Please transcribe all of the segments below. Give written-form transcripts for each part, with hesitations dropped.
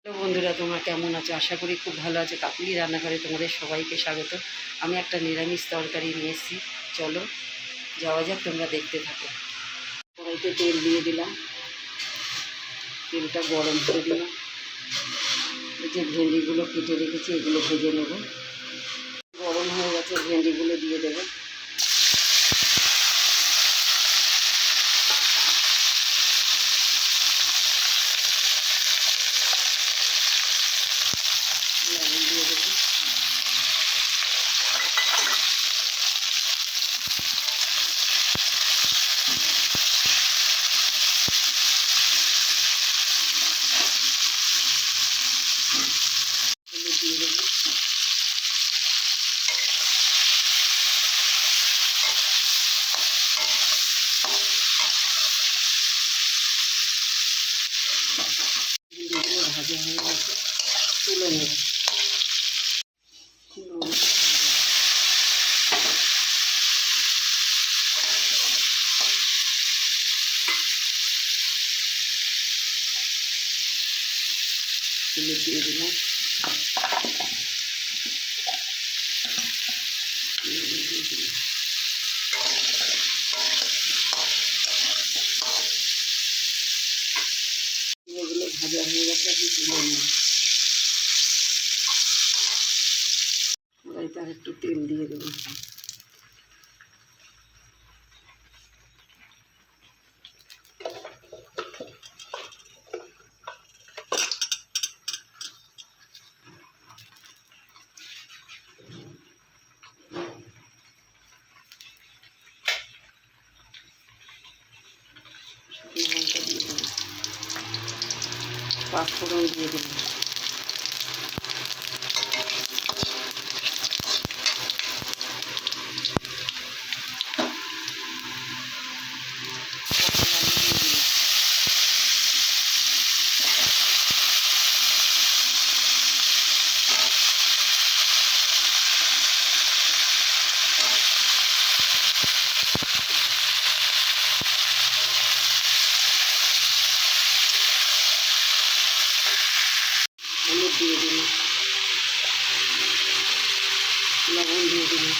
তো বন্ধুরা, তোমরা কেমন আছো? আশা করি খুব ভালো আছো। কাকুলি রান্নাঘরে তোমাদের সবাইকে স্বাগত। আমি একটা নিরামিষ তরকারি নিয়ে এসেছি, চলো যাওয়া যাক, তোমরা দেখতে থাকো। কড়াইতে তেল দিয়ে দিলাম, তেলটা গরম করে দিলাম। এই যে ভেন্ডিগুলো কেটে রেখেছি, এগুলো ভেজে নেব। গরম হয়ে গেছে, ভেন্ডিগুলো দিয়ে দেবো। লবণ দিয়ে দেবো। হলুদ দিয়ে দেবো। ভেন্ডিগুলো ভাজা হয়ে গেছে, তুলে নেব। হলুদ দিয়ে দিলাম। এগুলো ভাজা হয়ে গেছে, এখন তুলে নেব। কড়াইতে আর একটু তেল দিয়ে দেবো। লঙ্কা দিয়ে দেবো, পাঁচফোড়ন দিয়ে দেবো। হলুদ দিয়ে দিলাম, লবণ দিয়ে দিলাম।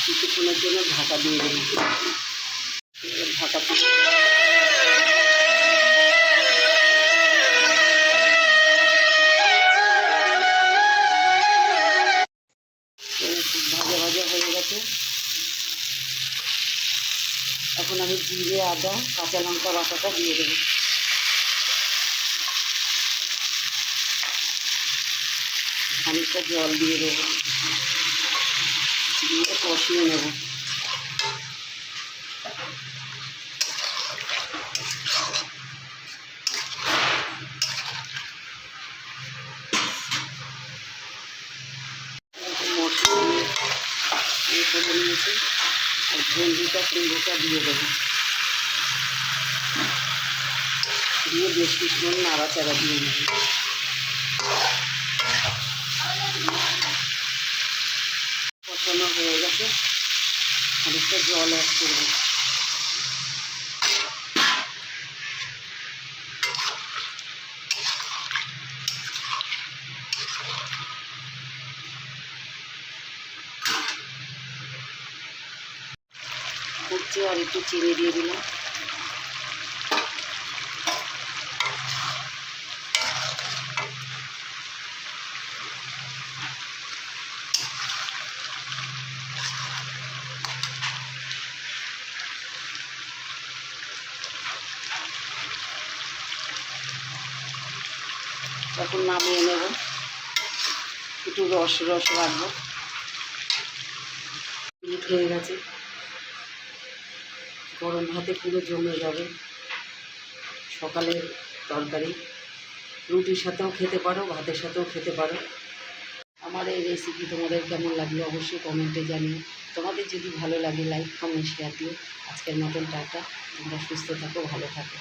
কিছুক্ষণের জন্য ঢাকা দিয়ে দিলাম। ঢাকা দিয়ে ভাজা ভাজা হয়ে গেছে। এখন আমি জিরে, আদা, কাঁচা লঙ্কা বাটাটা দিয়ে দেবো। খানিকটা জল দিয়ে দেবো, দিয়ে কষিয়ে নেব। মশলা দিয়ে করে নিয়েছি, আর ভেন্ডিটা কুমড়োটা দিয়ে দেবো। দিয়ে বেশ কিছুক্ষণ নাড়াচাড়া দিয়ে নেব। কষানো হয়ে গেছে, খানিকটা জল অ্যাড করবো। হচ্ছে, আর একটু চিনি দিয়ে দিলাম। এখন নামিয়ে নেব, একটু রস রস রাখবো। মিনিট হয়ে গেছে, গরম ভাতে পুরো জমে যাবে। সকালের তরকারি রুটির সাথেও খেতে পারো, ভাতের সাথেও খেতে পারো। আমার এই রেসিপি তোমাদের কেমন লাগলো অবশ্যই কমেন্টে জানিও। তোমাদের যদি ভালো লাগে লাইক, কমেন্ট, শেয়ার দিও। আজকের মতন টাটা। তোমরা সুস্থ থাকো, ভালো থাকো।